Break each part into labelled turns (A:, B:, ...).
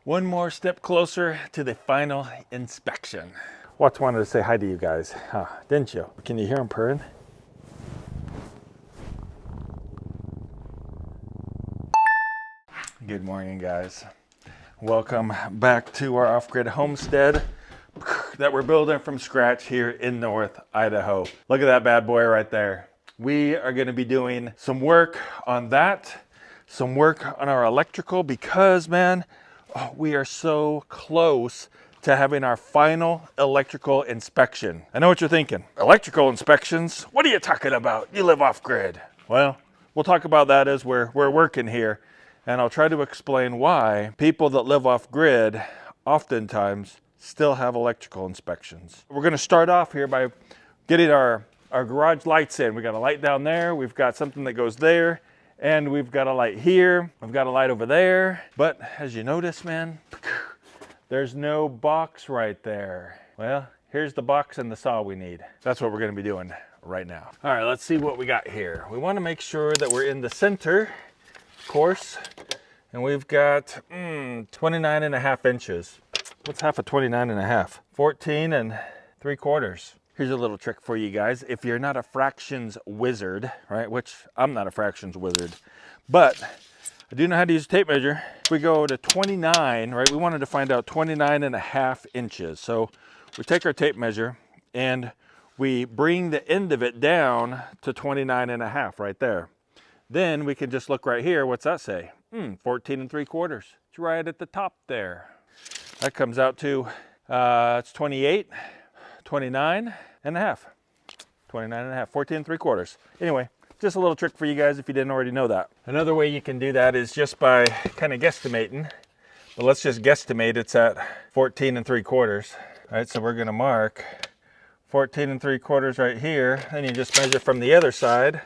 A: One more step closer to the final inspection. Watts wanted to say hi to you guys, huh? Didn't you? Can you hear him purring? Good morning, guys. Welcome back to our off-grid homestead that we're building from scratch here in North Idaho. Look at that bad boy right there. We are going to be doing some work on that, some work on our electrical because, man, we are so close to having our final electrical inspection. I know what you're thinking. Electrical inspections? What are you talking about? You live off-grid. Well, we'll talk about that as we're working here. And I'll try to explain why people that live off-grid oftentimes still have electrical inspections. We're going to start off here by getting our garage lights in. We got a light down there, we've got something that goes there, and we've got a light here, we've got a light over there. But as you notice, man, there's no box right there. Well, here's the box and the saw we need. That's what we're going to be doing right now. All right, let's see what we got here. We want to make sure that we're in the center, of course, and we've got 29.5 inches. What's half of 29.5? 14 3/4. Here's a little trick for you guys. If you're not a fractions wizard, right, which I'm not a fractions wizard, but I do know how to use a tape measure. If we go to 29, right, we wanted to find out 29.5 inches. So we take our tape measure and we bring the end of it down to 29.5 right there. Then we can just look right here. What's that say? 14 3/4. It's right at the top there. That comes out to, it's 28, 29.5. 29.5, 14 3/4. Anyway, just a little trick for you guys if you didn't already know that. Another way you can do that is just by kind of guesstimating. But let's just guesstimate it's at 14 3/4. All right, so we're gonna mark 14 3/4 right here. Then you just measure from the other side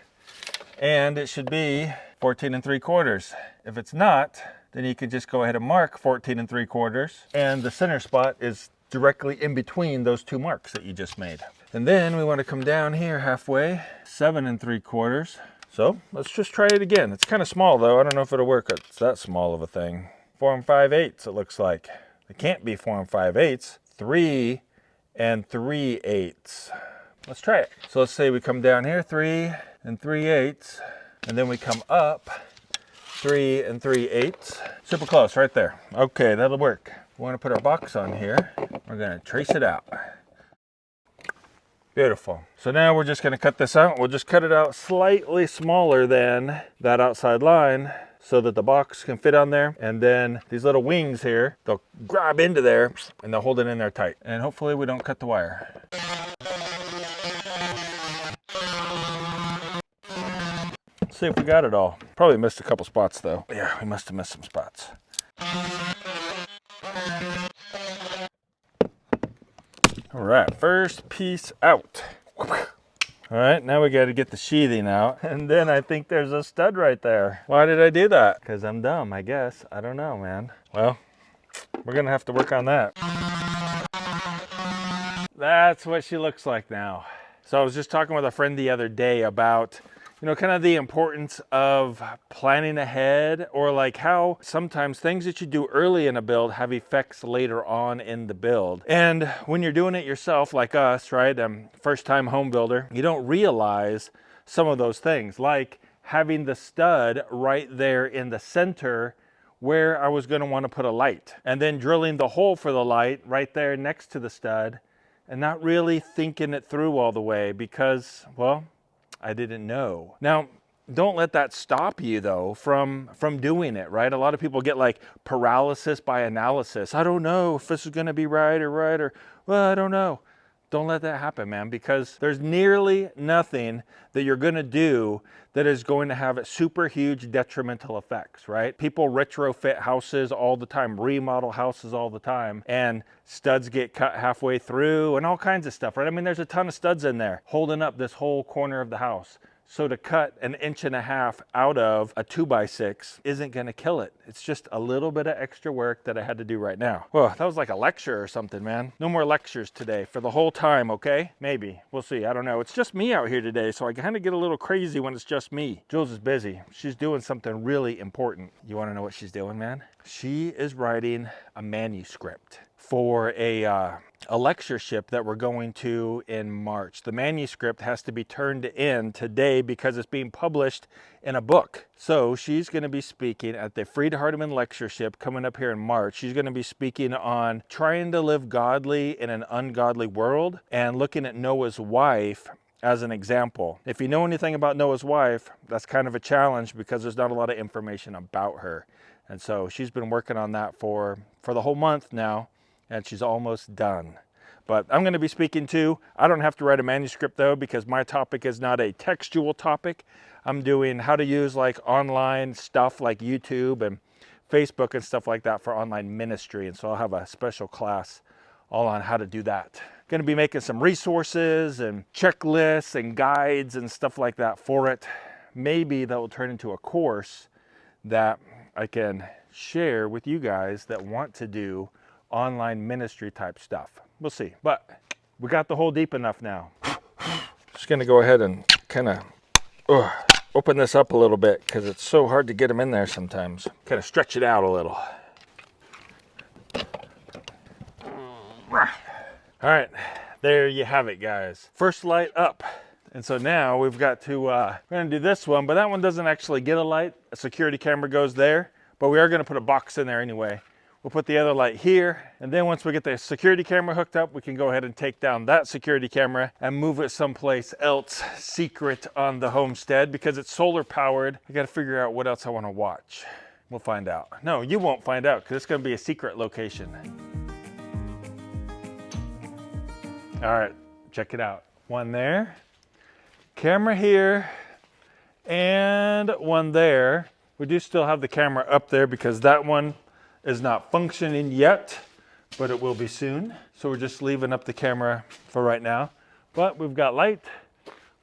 A: and it should be 14 3/4. If it's not, then you can just go ahead and mark 14 3/4, and the center spot is directly in between those two marks that you just made. And then we want to come down here halfway, 7 3/4. So let's just try it again. It's kind of small though. I don't know if it'll work. It's that small of a thing. 4 5/8 it looks like. It can't be 4 5/8. 3 3/8. Let's try it. So let's say we come down here 3 3/8, and then we come up 3 3/8. Super close right there. Okay, that'll work. We want to put our box on here. We're going to trace it out. Beautiful. So now we're just going to cut this out. We'll just cut it out slightly smaller than that outside line so that the box can fit on there. And then these little wings here, they'll grab into there and they'll hold it in there tight. And hopefully we don't cut the wire. Let's see if we got it all. Probably missed a couple spots though. Yeah, we must have missed some spots. All right, first piece out. All right, now we got to get the sheathing out. And then I think there's a stud right there. Why did I do that? Because I'm dumb, I guess. I don't know, man. Well, we're going to have to work on that. That's what she looks like now. So I was just talking with a friend the other day about, you know, kind of the importance of planning ahead, or like how sometimes things that you do early in a build have effects later on in the build. And when you're doing it yourself, like us, right, first time home builder, you don't realize some of those things, like having the stud right there in the center where I was going to want to put a light, and then drilling the hole for the light right there next to the stud, and not really thinking it through all the way because, well, I didn't know. Now, don't let that stop you though from doing it, right? A lot of people get like paralysis by analysis. I don't know if this is going to be right, or well, I don't know. Don't let that happen, man, because there's nearly nothing that you're going to do that is going to have super huge detrimental effects, right? People retrofit houses all the time, remodel houses all the time, and studs get cut halfway through and all kinds of stuff, right? I mean, there's a ton of studs in there holding up this whole corner of the house. So to cut 1.5 inches out of a 2x6 isn't going to kill it. It's just a little bit of extra work that I had to do right now. Well, that was like a lecture or something, man. No more lectures today for the whole time, okay? Maybe. We'll see. I don't know. It's just me out here today, so I kind of get a little crazy when it's just me. Jules is busy. She's doing something really important. You want to know what she's doing, man? She is writing a manuscript for a lectureship that we're going to in March. The manuscript has to be turned in today because it's being published in a book. So she's going to be speaking at the Fried Hardeman lectureship coming up here in March. She's going to be speaking on trying to live godly in an ungodly world and looking at Noah's wife as an example. If you know anything about Noah's wife, that's kind of a challenge because there's not a lot of information about her. And so she's been working on that for the whole month now, and she's almost done. But I'm going to be speaking too. I don't have to write a manuscript though, because my topic is not a textual topic. I'm doing how to use like online stuff like YouTube and Facebook and stuff like that for online ministry. And so I'll have a special class all on how to do that. Going to be making some resources and checklists and guides and stuff like that for it. Maybe that will turn into a course that I can share with you guys that want to do online ministry type stuff. We'll see. But we got the hole deep enough now. Just going to go ahead and kind of open this up a little bit because it's so hard to get them in there sometimes. Kind of stretch it out a little. All right, there you have it, guys. First light up. And so now we've got to, we're gonna do this one, but that one doesn't actually get a light. A security camera goes there, but we are gonna put a box in there anyway. We'll put the other light here, and then once we get the security camera hooked up, we can go ahead and take down that security camera and move it someplace else secret on the homestead because it's solar powered. I gotta figure out what else I wanna watch. We'll find out. No, you won't find out because it's gonna be a secret location. All right, check it out. One there, camera here, and one there. We do still have the camera up there because that one is not functioning yet, but it will be soon. So we're just leaving up the camera for right now. But we've got light,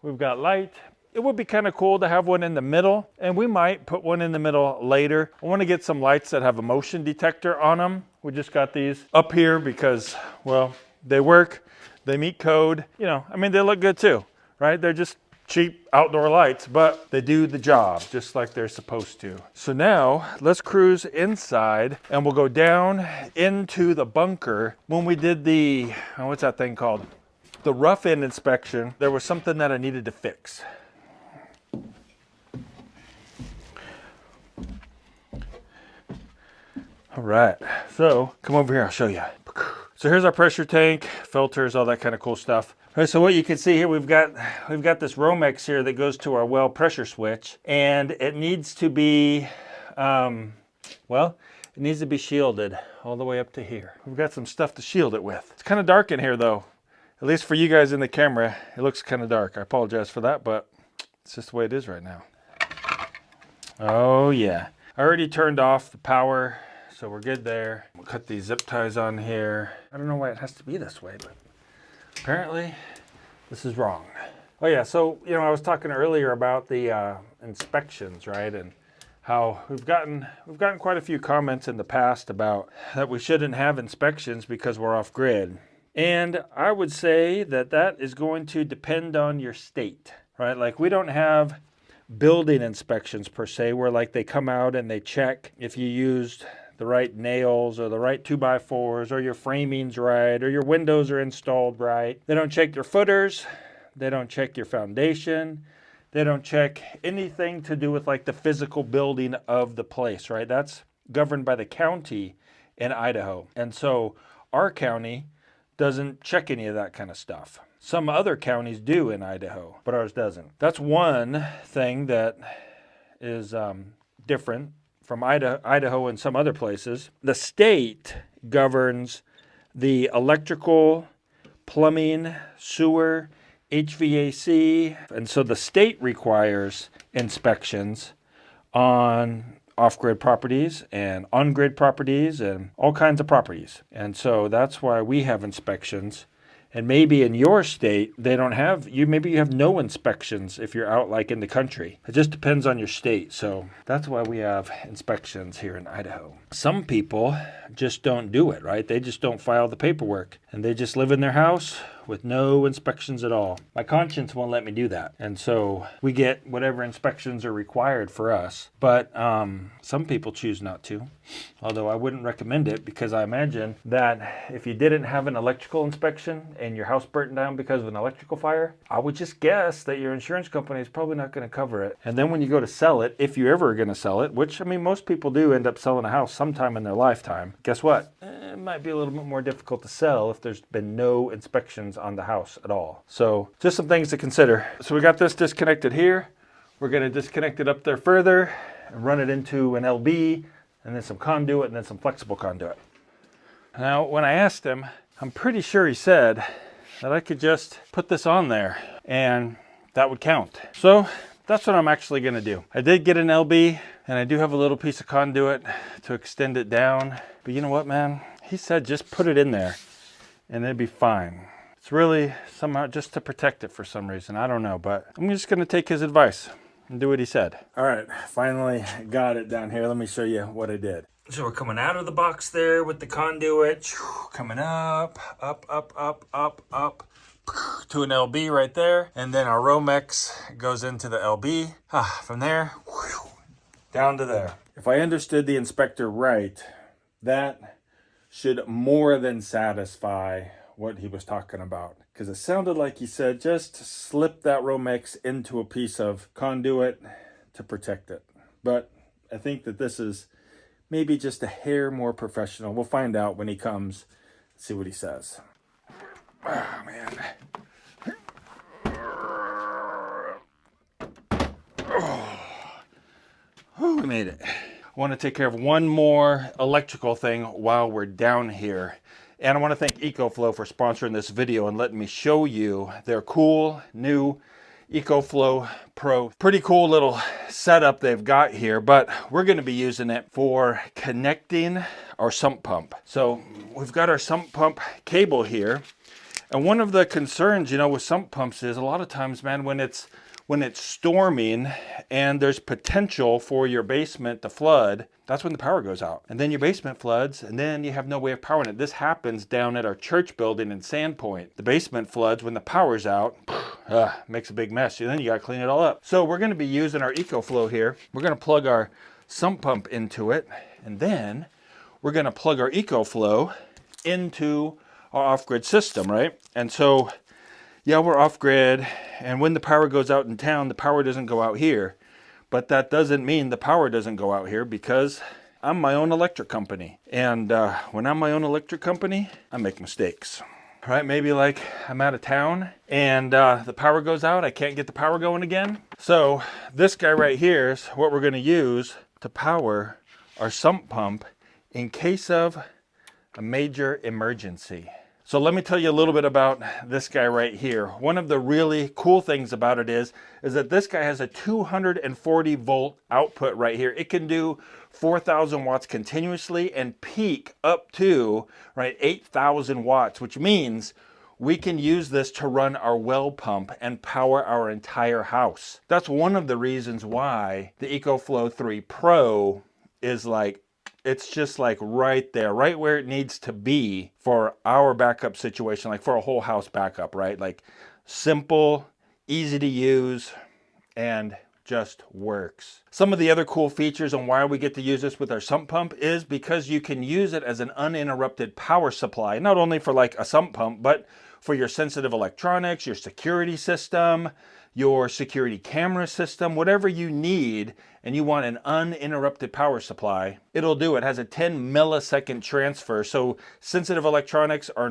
A: we've got light. It would be kind of cool to have one in the middle, and we might put one in the middle later. I want to get some lights that have a motion detector on them. We just got these up here because, well, they work. They meet code, you know, I mean, they look good too, right? They're just cheap outdoor lights, but they do the job just like they're supposed to. So now let's cruise inside and we'll go down into the bunker. When we did the, what's that thing called? The rough end inspection, there was something that I needed to fix. All right, so come over here, I'll show you. So here's our pressure tank, filters, all that kind of cool stuff. All right, so what you can see here, we've got this Romex here that goes to our well pressure switch, and it needs to be, well, it needs to be shielded all the way up to here. We've got some stuff to shield it with. It's kind of dark in here though. At least for you guys in the camera, it looks kind of dark. I apologize for that, but it's just the way it is right now. Oh yeah. I already turned off the power. So we're good there. We'll cut these zip ties on here. I don't know why it has to be this way, but apparently this is wrong. Oh yeah, so you know, I was talking earlier about the inspections, right? And how we've gotten quite a few comments in the past about that we shouldn't have inspections because we're off grid. And I would say that that is going to depend on your state, right? Like we don't have building inspections per se, where like they come out and they check if you used the right nails or the right 2x4s or your framing's right or your windows are installed right. They don't check your footers. They don't check your foundation. They don't check anything to do with like the physical building of the place, right? That's governed by the county in Idaho. And so our county doesn't check any of that kind of stuff. Some other counties do in Idaho, but ours doesn't. That's one thing that is different from Idaho and some other places. The state governs the electrical, plumbing, sewer, HVAC, and so the state requires inspections on off-grid properties and on-grid properties and all kinds of properties. And so that's why we have inspections. And maybe in your state, they don't have, maybe you have no inspections if you're out like in the country. It just depends on your state. So that's why we have inspections here in Idaho. Some people just don't do it, right? They just don't file the paperwork and they just live in their house with no inspections at all. My conscience won't let me do that. And so we get whatever inspections are required for us. But some people choose not to, although I wouldn't recommend it, because I imagine that if you didn't have an electrical inspection and your house burnt down because of an electrical fire, I would just guess that your insurance company is probably not going to cover it. And then when you go to sell it, if you're ever going to sell it, which I mean most people do end up selling a house sometime in their lifetime, guess what? It might be a little bit more difficult to sell if there's been no inspections on the house at all. So just some things to consider. So we got this disconnected here. We're going to disconnect it up there further and run it into an LB and then some conduit and then some flexible conduit. Now when I asked him, I'm pretty sure he said that I could just put this on there and that would count. So that's what I'm actually going to do. I did get an LB and I do have a little piece of conduit to extend it down. But you know what, man? He said just put it in there and it'd be fine. It's really somehow just to protect it for some reason. I don't know, but I'm just going to take his advice and do what he said. All right, finally got it down here. Let me show you what I did. So we're coming out of the box there with the conduit, coming up to an LB right there. And then our Romex goes into the LB. From there, down to there. If I understood the inspector right, that should more than satisfy what he was talking about. Because it sounded like he said just slip that Romex into a piece of conduit to protect it. But I think that this is maybe just a hair more professional. We'll find out when he comes, see what he says. Oh, man. Oh, we made it. I want to take care of one more electrical thing while we're down here. And I want to thank EcoFlow for sponsoring this video and letting me show you their cool new EcoFlow Pro. Pretty cool little setup they've got here, but we're going to be using it for connecting our sump pump. So we've got our sump pump cable here. And one of the concerns, you know, with sump pumps is a lot of times, man, when it's storming and there's potential for your basement to flood, that's when the power goes out. And then your basement floods and then you have no way of powering it. This happens down at our church building in Sandpoint. The basement floods when the power's out, makes a big mess. And then you gotta clean it all up. So we're gonna be using our EcoFlow here. We're gonna plug our sump pump into it. And then we're gonna plug our EcoFlow into our off-grid system, right? And so, yeah, we're off-grid, and when the power goes out in town, the power doesn't go out here. But that doesn't mean the power doesn't go out here, because I'm my own electric company. And when I'm my own electric company, I make mistakes. Right? Maybe like I'm out of town and the power goes out, I can't get the power going again. So this guy right here is what we're gonna use to power our sump pump in case of a major emergency. So let me tell you a little bit about this guy right here. One of the really cool things about it is that this guy has a 240 volt output right here. It can do 4,000 watts continuously and peak up to 8,000 watts, which means we can use this to run our well pump and power our entire house. That's one of the reasons why the EcoFlow 3 Pro is it's just like right there, right where it needs to be for our backup situation, like for a whole house backup, right? Like simple, easy to use, and just works. Some of the other cool features on why we get to use this with our sump pump is because you can use it as an uninterrupted power supply, not only for like a sump pump, but for your sensitive electronics, your security system, your security camera system, whatever you need, and you want an uninterrupted power supply, it'll do. It has a 10 millisecond transfer, so sensitive electronics are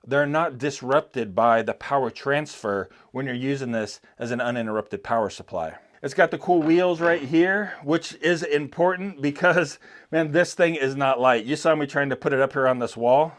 A: they're not disrupted by the power transfer when you're using this as an uninterrupted power supply. It's got the cool wheels right here, which is important because, man, this thing is not light. You saw me trying to put it up here on this wall.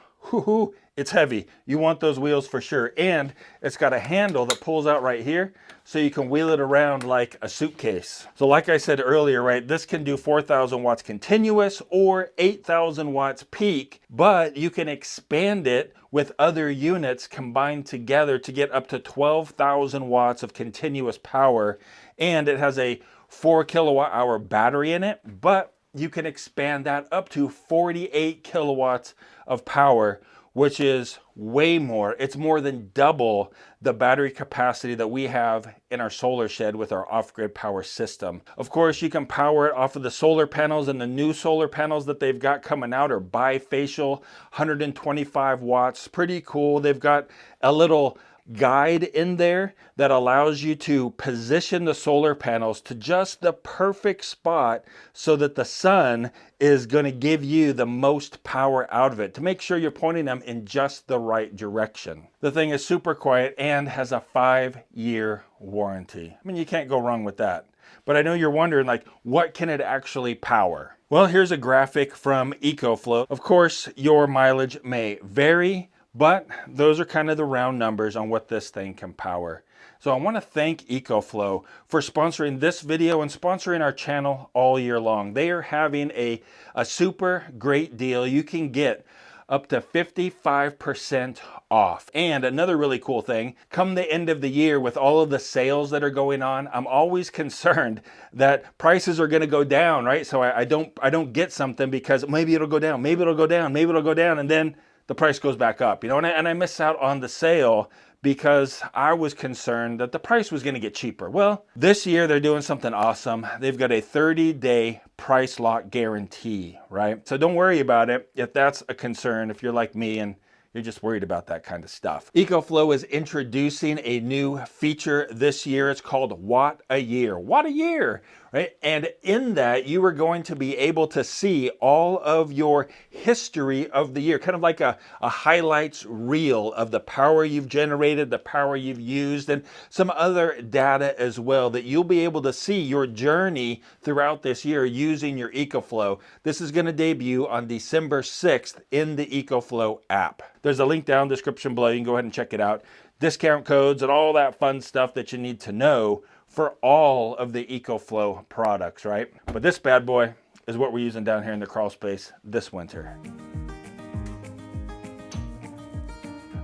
A: it's heavy. You want those wheels for sure. And it's got a handle that pulls out right here, so you can wheel it around like a suitcase. So like I said earlier, right, this can do 4,000 watts continuous or 8,000 watts peak, but you can expand it with other units combined together to get up to 12,000 watts of continuous power. And it has a 4 kilowatt hour battery in it, but you can expand that up to 48 kilowatts of power, which is way more. It's more than double the battery capacity that we have in our solar shed with our off-grid power system. Of course, you can power it off of the solar panels, and the new solar panels that they've got coming out are bifacial, 125 watts. Pretty cool. They've got a little guide in there that allows you to position the solar panels to just the perfect spot so that the sun is going to give you the most power out of it, to make sure you're pointing them in just the right direction. The thing is super quiet and has a 5-year warranty. I mean, you can't go wrong with that. But I know you're wondering, like, what can it actually power? Well, here's a graphic from EcoFlow. Of course, your mileage may vary, but those are kind of the round numbers on what this thing can power. So I want to thank EcoFlow for sponsoring this video and sponsoring our channel all year long. They are having a super great deal. You can get up to 55% off. And another really cool thing, come the end of the year with all of the sales that are going on, I'm always concerned that prices are going to go down, right? So I don't get something because maybe it'll go down, maybe it'll go down, maybe it'll go down, and then the price goes back up, you know, and I miss out on the sale because I was concerned that the price was going to get cheaper. Well, this year they're doing something awesome. They've got a 30-day price lock guarantee, right? So don't worry about it if that's a concern, if you're like me and you're just worried about that kind of stuff. EcoFlow is introducing a new feature this year. It's called Watt a Year. Watt a Year, right? And in that, you are going to be able to see all of your history of the year, kind of like a highlights reel of the power you've generated, the power you've used, and some other data as well that you'll be able to see your journey throughout this year using your EcoFlow. This is going to debut on December 6th in the EcoFlow app. There's a link down in the description below. You can go ahead and check it out. Discount codes and all that fun stuff that you need to know for all of the EcoFlow products, right? But this bad boy is what we're using down here in the crawl space this winter.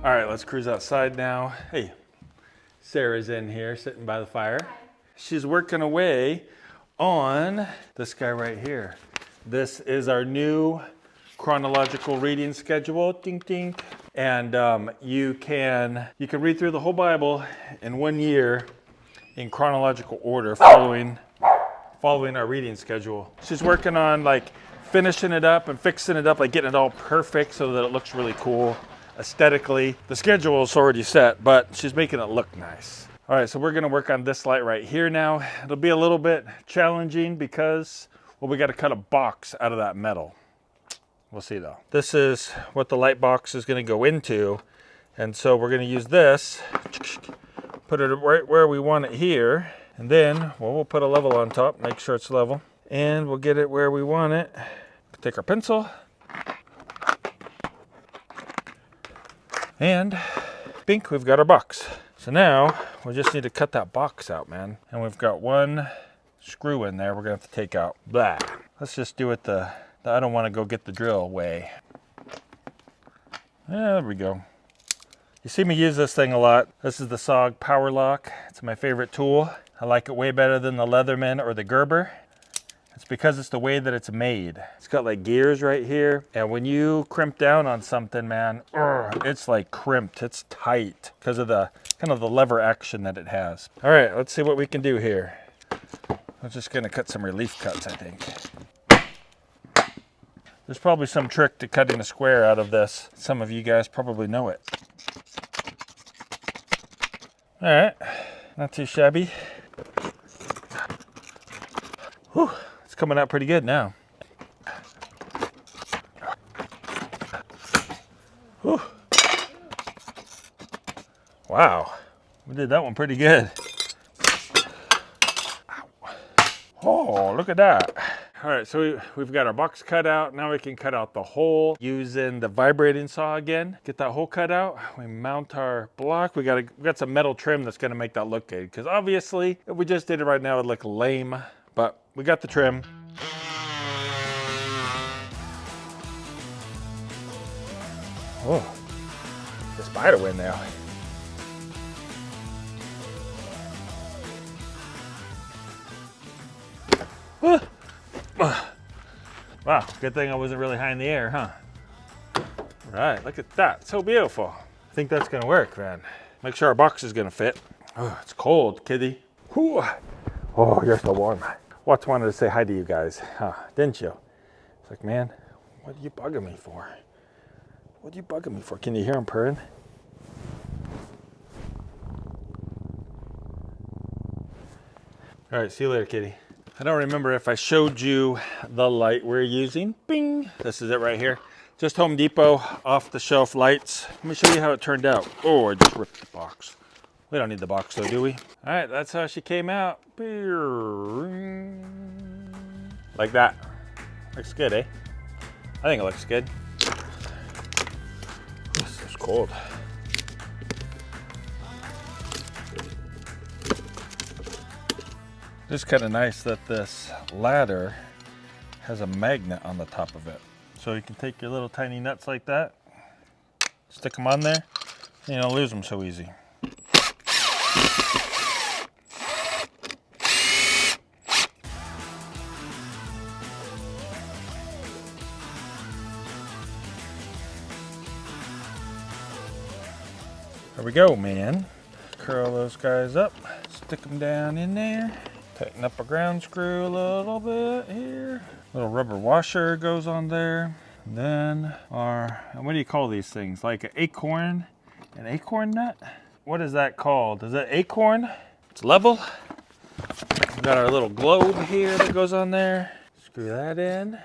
A: All right, let's cruise outside now. Hey, Sarah's in here sitting by the fire. She's working away on this guy right here. This is our new chronological reading schedule, ding ding. And you can read through the whole Bible in 1 year in chronological order, following our reading schedule. She's working on like finishing it up and fixing it up, like getting it all perfect so that it looks really cool aesthetically. The schedule is already set, but she's making it look nice. All right, so we're gonna work on this light right here now. It'll be a little bit challenging because, well, we gotta cut a box out of that metal. We'll see though. This is what the light box is going to go into. And so we're going to use this, put it right where we want it here. And then, well, we'll put a level on top, make sure it's level. And we'll get it where we want it. Take our pencil. And bink, we've got our box. So now we just need to cut that box out, man. And we've got one screw in there we're going to have to take out. Blah. Let's just do it I don't want to go get the drill way. There we go. You see me use this thing a lot. This is the SOG Power Lock. It's my favorite tool. I like it way better than the Leatherman or the Gerber. It's because it's the way that it's made. It's got like gears right here. And when you crimp down on something, man, it's like crimped. It's tight because of the kind of the lever action that it has. All right, let's see what we can do here. I'm just going to cut some relief cuts, I think. There's probably some trick to cutting a square out of this. Some of you guys probably know it. All right, not too shabby. Whew, it's coming out pretty good now. Whew. Wow, we did that one pretty good. Oh, look at that. All right, so we've got our box cut out. Now we can cut out the hole using the vibrating saw again. Get that hole cut out. We mount our block. We got some metal trim that's gonna make that look good. Because obviously, if we just did it right now, it'd look lame. But we got the trim. Oh, the spider went now. Wow, good thing I wasn't really high in the air, huh? Right, look at that, so beautiful. I think that's gonna work, man. Make sure our box is gonna fit. Oh, it's cold, kitty. Whew. Oh, you're so warm. Watch wanted to say hi to you guys, huh? Didn't you? It's like, man, what are you bugging me for? What are you bugging me for? Can you hear him purring? All right, see you later, kitty. I don't remember if I showed you the light we're using. Bing! This is it right here. Just Home Depot off-the-shelf lights. Let me show you how it turned out. Oh, I just ripped the box. We don't need the box though, do we? All right, that's how she came out. Like that. Looks good, eh? I think it looks good. This is cold. It's kind of nice that this ladder has a magnet on the top of it. So you can take your little tiny nuts like that, stick them on there, and you don't lose them so easy. There we go, man. Curl those guys up, stick them down in there. Tighten up a ground screw a little bit here. Little rubber washer goes on there. And then our, what do you call these things? Like an acorn nut? What is that called? Is that acorn? It's level. We've got our little globe here that goes on there. Screw that in.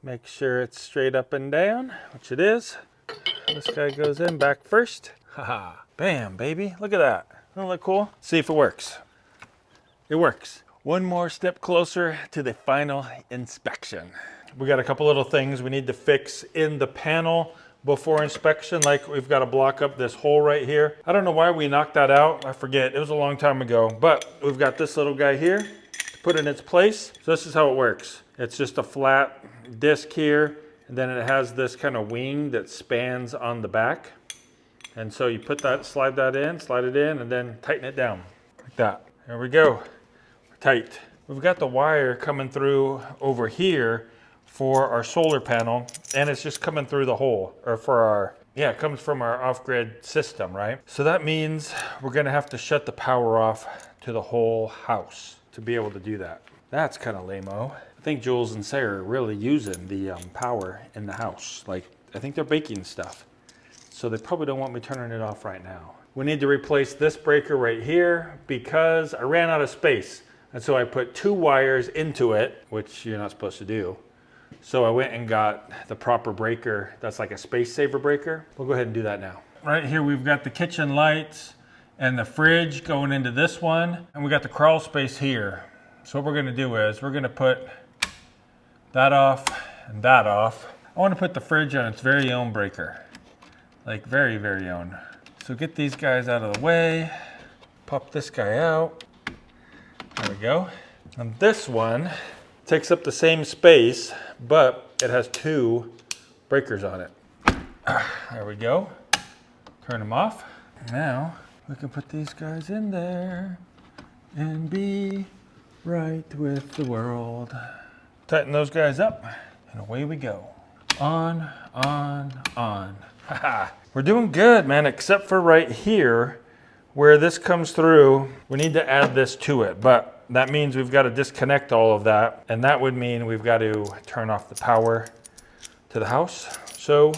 A: Make sure it's straight up and down, which it is. This guy goes in back first. Haha. Bam, baby. Look at that. Doesn't that look cool? See if it works. It works. One more step closer to the final inspection. We got a couple little things we need to fix in the panel before inspection. Like we've got to block up this hole right here. I don't know why we knocked that out. I forget, it was a long time ago, but we've got this little guy here to put in its place. So this is how it works. It's just a flat disc here, and then it has this kind of wing that spans on the back. And so you put that, slide it in, and then tighten it down like that. There we go. Tight. We've got the wire coming through over here for our solar panel, and it's just coming through the hole, or for our, yeah, it comes from our off-grid system, right? So that means we're gonna have to shut the power off to the whole house to be able to do that. That's kind of lame-o. I think Jules and Sarah are really using the power in the house. Like, I think they're baking stuff. So they probably don't want me turning it off right now. We need to replace this breaker right here because I ran out of space. And so I put 2 wires into it, which you're not supposed to do. So I went and got the proper breaker that's like a space saver breaker. We'll go ahead and do that now. Right here we've got the kitchen lights and the fridge going into this one. And we got the crawl space here. So what we're gonna do is we're gonna put that off and that off. I wanna put the fridge on its very own breaker. Like very, very own. So get these guys out of the way. Pop this guy out. There we go. And this one takes up the same space, but it has 2 breakers on it. There we go. Turn them off. Now we can put these guys in there and be right with the world. Tighten those guys up and away we go. On. We're doing good, man, except for right here where this comes through. We need to add this to it, but that means we've got to disconnect all of that, and that would mean we've got to turn off the power to the house. So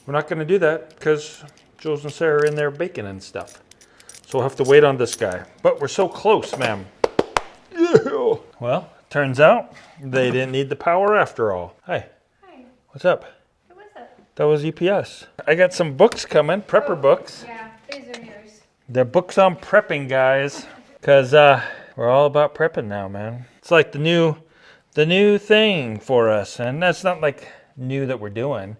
A: we're not going to do that because Jules and Sarah are in there baking and stuff. So we'll have to wait on this guy. But we're so close, ma'am. Yeah. Well, turns out they didn't need the power after all. Hi.
B: Hi.
A: What's up?
B: What was that?
A: That was EPS. I got some books coming, prepper books.
B: Yeah, these are yours.
A: They're books on prepping, guys. Because we're all about prepping now, man. It's like the new the new thing for us. And that's not like new that we're doing,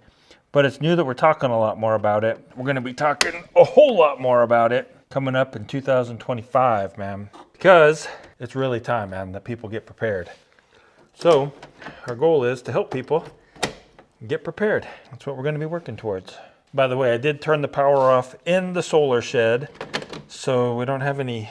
A: but it's new that we're talking a lot more about it. We're going to be talking a whole lot more about it coming up in 2025, man, because it's really time, man, that people get prepared. So our goal is to help people get prepared. That's what we're going to be working towards. By the way, I did turn the power off in the solar shed, so we don't have any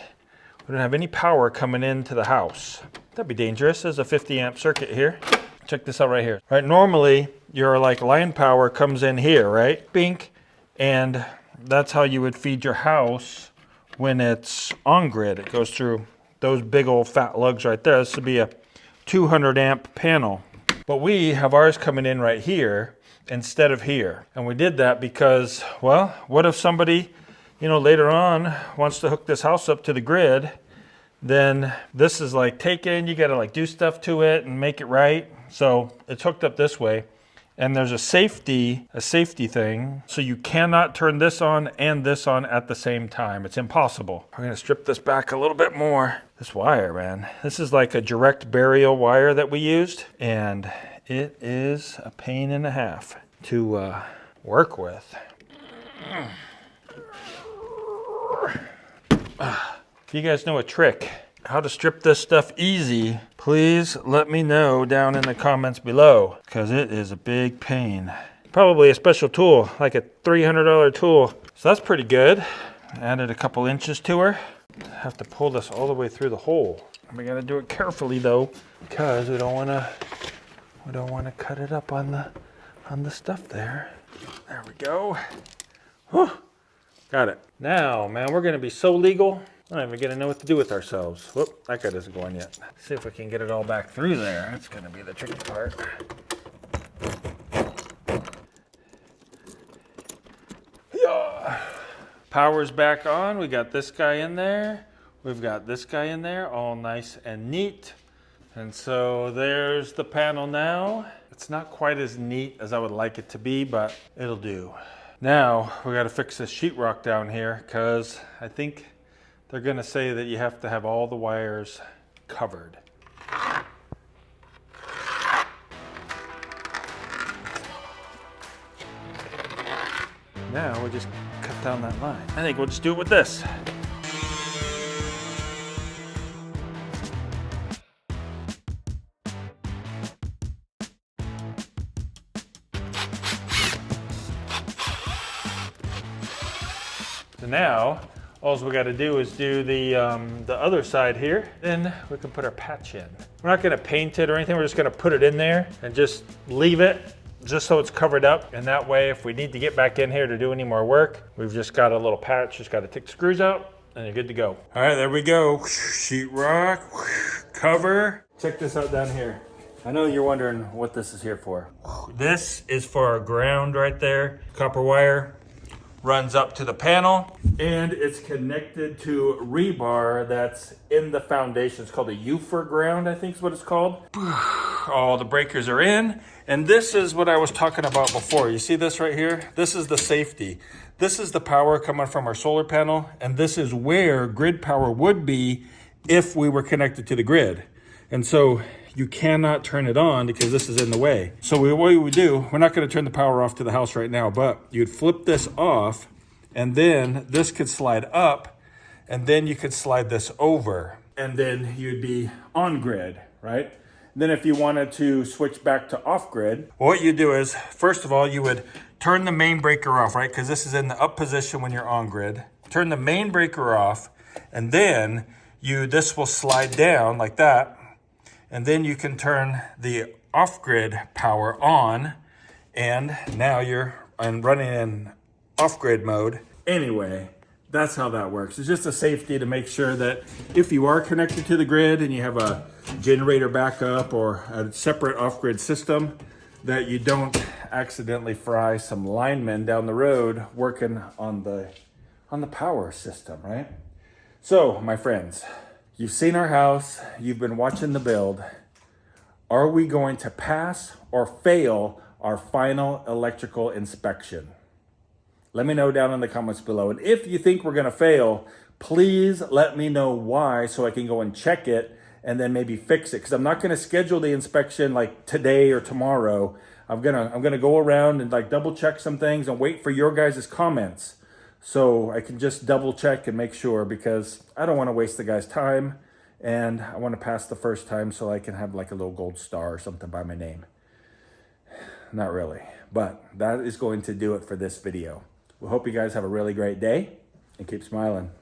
A: power coming into the house. That'd be dangerous. There's a 50 amp circuit here. Check this out right here. Right, normally your like line power comes in here, right? Bink, and that's how you would feed your house when it's on grid. It goes through those big old fat lugs right there. This would be a 200 amp panel. But we have ours coming in right here instead of here. And we did that because, well, what if somebody, later on wants to hook this house up to the grid? Then this is like taken, you gotta like do stuff to it and make it right. So it's hooked up this way. And there's a safety thing. So you cannot turn this on and this on at the same time. It's impossible. I'm gonna strip this back a little bit more. This wire, man. This is like a direct burial wire that we used. And it is a pain and a half to work with. If you guys know a trick how to strip this stuff easy, please let me know down in the comments below, because it is a big pain. Probably a special tool, like a $300 tool. So that's pretty good. Added a couple inches to her. Have to pull this all the way through the hole. We gotta do it carefully though, because we don't wanna cut it up on the stuff there. There we go. Whew. Got it. Now, man, we're gonna be so legal. I'm not even gonna know what to do with ourselves. Whoop, that guy isn't going yet. See if we can get it all back through there. That's gonna be the tricky part. Yeah. Power's back on. We got this guy in there. We've got this guy in there, all nice and neat. And so there's the panel now. It's not quite as neat as I would like it to be, but it'll do. Now we gotta fix this sheetrock down here, because I think they're gonna say that you have to have all the wires covered. Now we'll just cut down that line. I think we'll just do it with this. So now, all we got to do is do the other side here. Then we can put our patch in. We're not going to paint it or anything. We're just going to put it in there and just leave it just so it's covered up. And that way, if we need to get back in here to do any more work, we've just got a little patch. Just got to take the screws out and you're good to go. All right, there we go. Sheetrock, cover. Check this out down here. I know you're wondering what this is here for. This is for our ground right there. Copper wire runs up to the panel and it's connected to rebar that's in the foundation. It's called a UFR ground, I think is what it's called. All the breakers are in. And this is what I was talking about before. You see this right here? This is the safety. This is the power coming from our solar panel. And this is where grid power would be if we were connected to the grid. And so you cannot turn it on because this is in the way. So what we would do, we're not going to turn the power off to the house right now, but you'd flip this off and then this could slide up and then you could slide this over and then you'd be on grid, right? And then if you wanted to switch back to off grid, what you do is, first of all, you would turn the main breaker off, right? Because this is in the up position when you're on grid. Turn the main breaker off and then this will slide down like that. And then you can turn the off-grid power on, and now you're running in off-grid mode. Anyway, that's how that works. It's just a safety to make sure that if you are connected to the grid and you have a generator backup or a separate off-grid system, that you don't accidentally fry some linemen down the road working on the power system, right? So, my friends, you've seen our house, you've been watching the build. Are we going to pass or fail our final electrical inspection? Let me know down in the comments below. And if you think we're gonna fail, please let me know why so I can go and check it and then maybe fix it, because I'm not going to schedule the inspection like today or tomorrow. I'm gonna go around and like double check some things and wait for your guys' comments, so I can just double check and make sure, because I don't want to waste the guy's time, and I want to pass the first time so I can have like a little gold star or something by my name. Not really, but that is going to do it for this video. We hope you guys have a really great day and keep smiling.